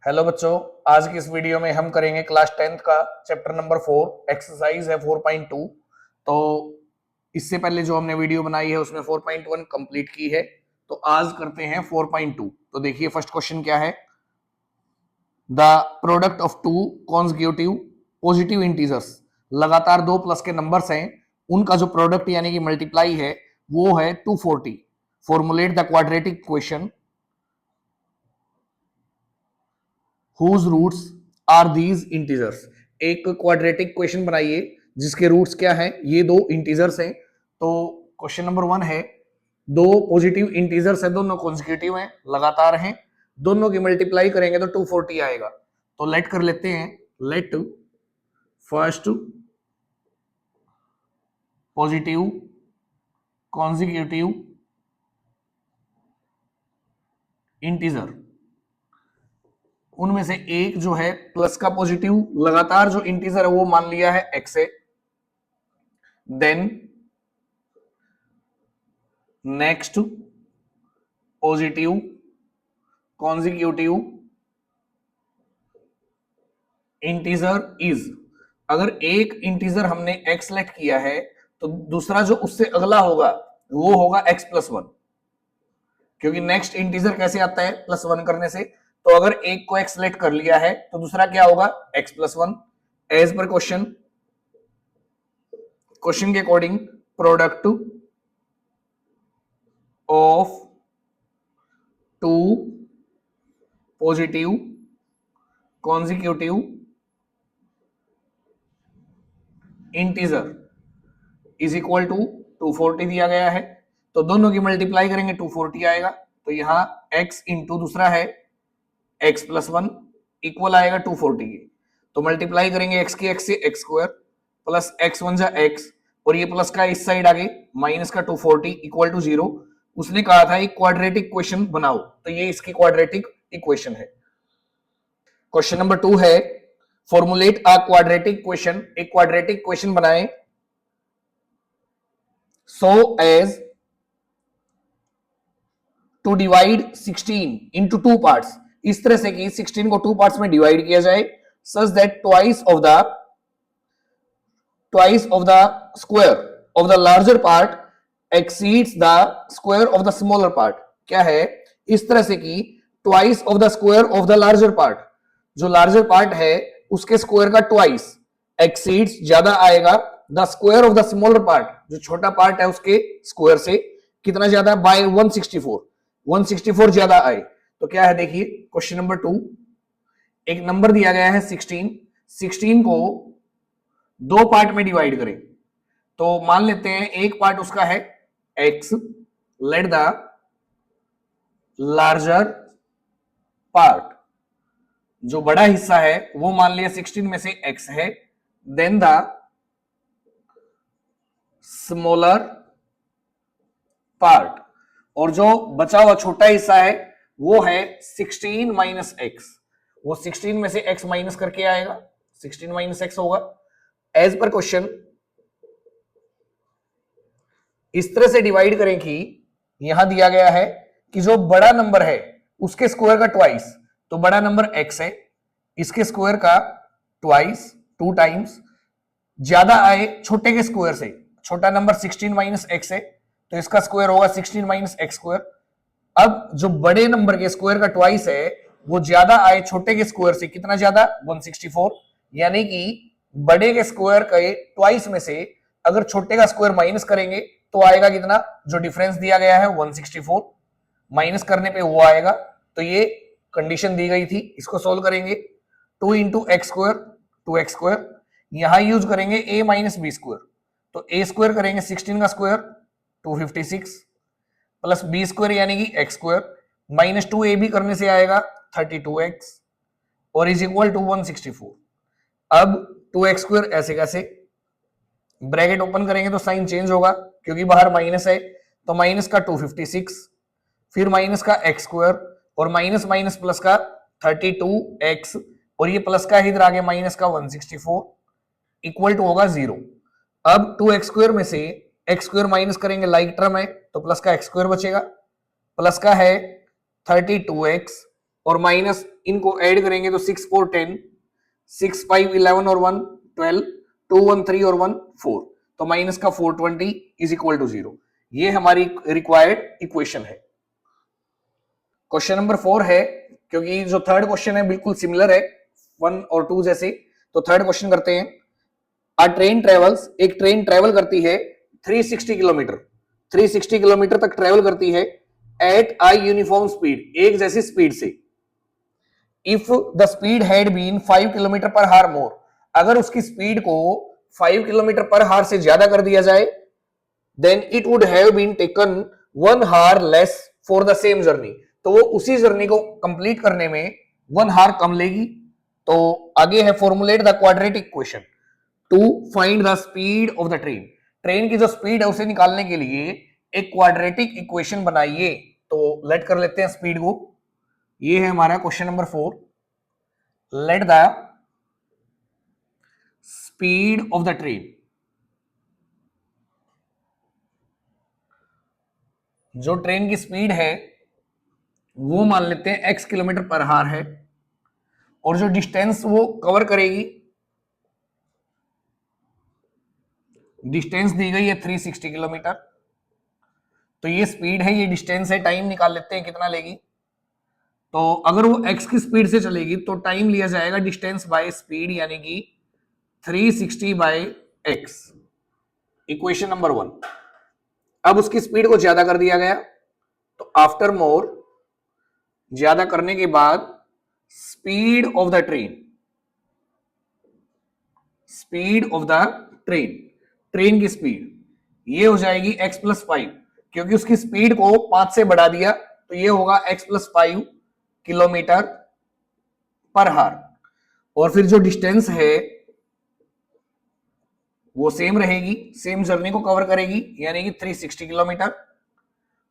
Hello बच्चों, आज की इस वीडियो में हम करेंगे क्लास 10th का चैप्टर नंबर 4, एक्सरसाइज है 4.2। तो इससे पहले जो हमने वीडियो बनाई है उसमें 4.1 कंप्लीट की है। तो आज करते हैं 4.2। तो देखिए फर्स्ट क्वेश्चन क्या है। The product of two consecutive positive integers, लगातार दो प्लस के नंबर्स हैं, उनका जो प्रोडक्ट यानी कि मल्टीप्लाई है वो है 240। Formulate the quadratic equation whose roots are these integers। एक क्वाड्रेटिक क्वेश्चन बनाइए जिसके रूट्स क्या हैं, ये दो इंटीजर्स हैं। तो क्वेश्चन नंबर 1 है, दो पॉजिटिव इंटीजर्स हैं, दोनों कॉन्जिक्यूटिव हैं, लगातार हैं, दोनों की मल्टीप्लाई करेंगे तो 240 आएगा। तो लेट कर लेते हैं, let first positive consecutive integer, उनमें से एक जो है प्लस का पॉजिटिव लगातार जो इंटीजर है वो मान लिया है एक्स है। Then next positive consecutive integer is, अगर एक इंटीजर हमने एक्स सेलेक्ट किया है तो दूसरा जो उससे अगला होगा वो होगा एक्स प्लस वन, क्योंकि नेक्स्ट इंटीजर कैसे आता है प्लस वन करने से। तो अगर एक को एक्स सेलेक्ट कर लिया है तो दूसरा क्या होगा x plus one. As per question के according product of two positive consecutive integer is equal to 240 दिया गया है। तो दोनों की मल्टीप्लाई करेंगे 240 आएगा। तो यहां x इंटू दूसरा है x प्लस वन इक्वल आएगा 240 के। तो मल्टीप्लाई करेंगे x की x से x square plus x one जा x, और ये प्लस का इस साइड आगे माइनस का 240 इक्वल टू 0। उसने कहा था एक क्वाड्रेटिक इक्वेशन बनाओ, तो ये इसकी क्वाड्रेटिक इक्वेशन है। क्वेश्चन नंबर 2 है, फॉर्मुलेट अ क्वाड्रेटिक इक्वेशन, एक क्वाड्रेटिक इक्वेशन बनाएं so as to divide 16 into two parts, इस तरह से कि 16 को टू पार्ट्स में डिवाइड किया जाए, such that twice of the square of the larger part exceeds the square of the smaller part। क्या है, इस तरह से कि twice of the square of the larger part, जो लार्जर पार्ट है उसके स्क्वायर का ट्वाइस एक्सीड्स ज्यादा आएगा the square of the smaller part, जो छोटा पार्ट है उसके स्क्वायर से कितना ज्यादा बाय 164 ज्यादा आए। तो क्या है देखिए क्वेश्चन नंबर 2, एक नंबर दिया गया है 16 को दो पार्ट में डिवाइड करें। तो मान लेते हैं एक पार्ट उसका है x, let the larger part, जो बड़ा हिस्सा है वो मान लिया 16 में से x है, देन द स्मॉलर पार्ट, और जो बचा हुआ छोटा हिस्सा है वो है 16 माइनस एक्स। वो 16 में से x माइनस करके आएगा, 16 माइनस एक्स होगा। एज पर क्वेश्चन इस तरह से डिवाइड करें कि यहां दिया गया है कि जो बड़ा नंबर है उसके स्क्वायर का ट्वाइस, तो बड़ा नंबर x है, इसके स्क्वायर का ट्वाइस 2 टाइम्स ज्यादा आए छोटे के स्क्वायर से। छोटा नंबर 16 माइनस एक्स है तो इसका स्क्वायर होगा 16 माइनस एक्स स्क्वायर। अब जो बड़े नंबर के स्क्वायर का ट्वाइस है वो ज्यादा आए छोटे के स्क्वायर से, कितना ज्यादा 164, यानी कि बड़े के स्क्वायर के ट्वाइस में से अगर छोटे का स्क्वायर माइनस करेंगे तो आएगा कितना, जो डिफरेंस दिया गया है 164, माइनस करने पे वो आएगा। तो ये कंडीशन दी गई थी, इसको सोल्व करेंगे 2 into x square 2x square, यहां यूज करेंगे a माइनस बी स्क्वायर, तो a स्क्वायर करेंगे 16 का स्क्वायर 256 प्लस बी स्क्वायर यानी कि x स्क्वायर माइनस 2ab करने से आएगा 32x और इज इक्वल टू 164। अब 2x स्क्वायर ऐसे कैसे, ब्रैकेट ओपन करेंगे तो साइन चेंज होगा क्योंकि बाहर माइनस है, तो माइनस का 256 फिर माइनस का x स्क्वायर और माइनस माइनस प्लस का 32x और ये प्लस का इधर आगे माइनस का 164 इक्वल टू होगा 0। अब 2x स्क्वायर में से x स्क्वायर माइनस करेंगे, लाइक टर्म है तो प्लस का x स्क्वायर बचेगा, प्लस का है 32x और माइनस इनको ऐड करेंगे तो 6 4 10, 6 5 11 और 1 12, 2 1 3 और 1 4, तो माइनस का 420 इज इक्वल टू 0। ये हमारी रिक्वायर्ड इक्वेशन है। क्वेश्चन नंबर 4 है, क्योंकि जो थर्ड क्वेश्चन है बिल्कुल सिमिलर है 1 और 2 जैसे, तो थर्ड क्वेश्चन करते हैं। अ ट्रेन ट्रेवल्स, एक ट्रेन ट्रेवल करती है 360 किलोमीटर, 360 किलोमीटर तक ट्रेवल करती है एट अ यूनिफॉर्म स्पीड, एक जैसी स्पीड से। If the speed had been 5 kilometre per hour मोर, अगर उसकी स्पीड को 5 किलोमीटर पर हार से ज्यादा कर दिया जाए, then it would have been taken 1 hour less for the same journey, तो वो उसी जर्नी को कंप्लीट करने में 1 हार कम लेगी। तो आगे है formulate the quadratic equation two find the speed of the train, train की जो स्पीड है उसे निकालने के लिए एक क्वाड्रेटिक इक्वेशन बनाइए। तो लेट कर लेते हैं स्पीड को, ये है हमारा question number 4। Let the speed of the train, जो ट्रेन की स्पीड है वो मान लेते हैं x किलोमीटर पर हार है, और जो डिस्टेंस वो कवर करेगी, डिस्टेंस दी गई है 360 किलोमीटर, तो ये स्पीड है, ये डिस्टेंस है, टाइम निकाल लेते हैं कितना लेगी। तो अगर वो x की स्पीड से चलेगी तो टाइम लिया जाएगा डिस्टेंस बाय स्पीड, यानी कि 360 बाय x, इक्वेशन नंबर 1। अब उसकी स्पीड को ज्यादा कर दिया गया, तो आफ्टर मोर, ज्यादा करने के बाद speed of the train, speed of the train, train की स्पीड ये हो जाएगी x प्लस 5, क्योंकि उसकी स्पीड को 5 से बढ़ा दिया तो ये होगा x प्लस 5 किलोमीटर पर हार, और फिर जो डिस्टेंस है वो सेम रहेगी, सेम जर्नी को कवर करेगी, यानी कि 360 किलोमीटर।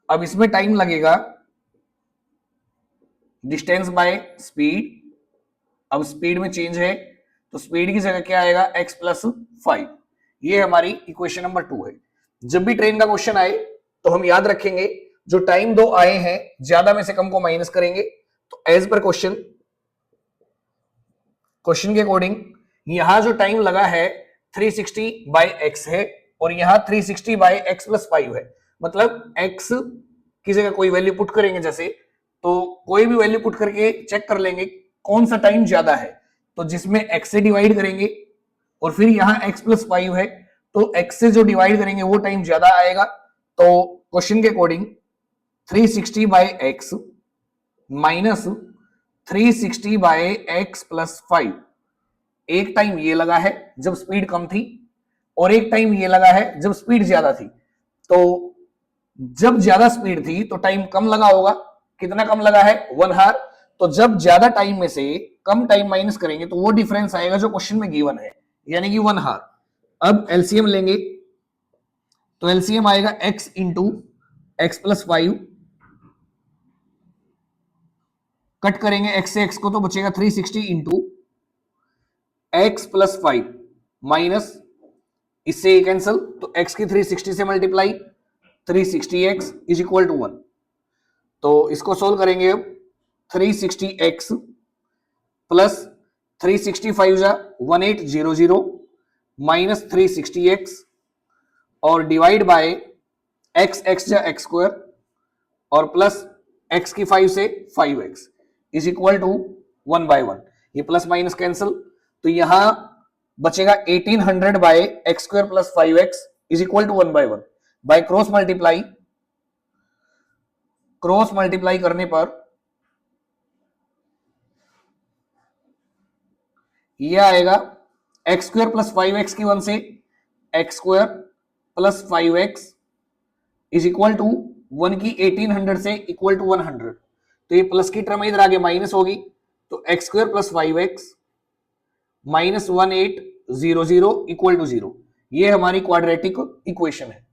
अब इसमें टाइम लगेगा डिस्टेंस बाय स्पीड, अब स्पीड में चेंज है तो स्पीड की जगह क्या आएगा x प्लस 5, ये हमारी इक्वेशन नंबर 2 है। जब भी ट्रेन का क्वेश्चन आए तो हम याद रखेंगे जो टाइम दो आए हैं ज्यादा में से कम को माइनस करेंगे, तो एज पर क्वेश्चन, क्वेश्चन के अकॉर्डिंग यहां जो टाइम लगा है 360 बाई एक्स है, और यहां 360 बाई एक्स प्लस 5 है, मतलब x की जगह कोई वैल्यू पुट करेंगे जैसे, तो कोई भी वैल्यू पुट करके चेक कर लेंगे कौन सा टाइम ज्यादा है, तो जिसमें x से डिवाइड करेंगे, और फिर यहां x प्लस 5 है तो x से जो डिवाइड करेंगे वो टाइम ज्यादा आएगा। तो क्वेश्चन के according 360 by x minus 360 by x plus 5, एक टाइम ये लगा है जब स्पीड कम थी, और एक टाइम ये लगा है जब स्पीड ज्यादा थी। तो जब ज्यादा स्पीड थी तो टाइम कम लगा होगा, कितना कम लगा है 1 हार, तो जब ज्यादा टाइम में से कम टाइम माइनस करेंगे तो वो डिफरेंस आएगा जो क्वेश्चन में गिवन है, यानी कि 1 हार। अब एलसीएम लेंगे तो एलसीएम आएगा x into x plus 5, cut करेंगे x से x को तो बचेगा 360 इंटू एक्स प्लस 5 माइनस, इससे कैंसल तो x की 360 से multiply, 360x is equal to 1। तो इसको सोल्व करेंगे अब, 360x प्लस 365 जा 1800 माइनस 360x और डिवाइड बाय x जा x स्क्वायर और प्लस x की 5 से 5x is equal to 1 by 1, ये प्लस माइनस कैंसल, तो यहां बचेगा 1800 by x square plus 5x is equal to 1 by 1, by cross multiply करने पर यह आएगा एक्स स्क्वायर प्लस 5x की 1 से x square plus 5x is equal to 1 की 1800 से इक्वल टू 100, तो ये प्लस की टर्म इधर आगे माइनस होगी, तो x square plus 5x minus 1800 equal to 0, ये हमारी क्वाड्रेटिक इक्वेशन है।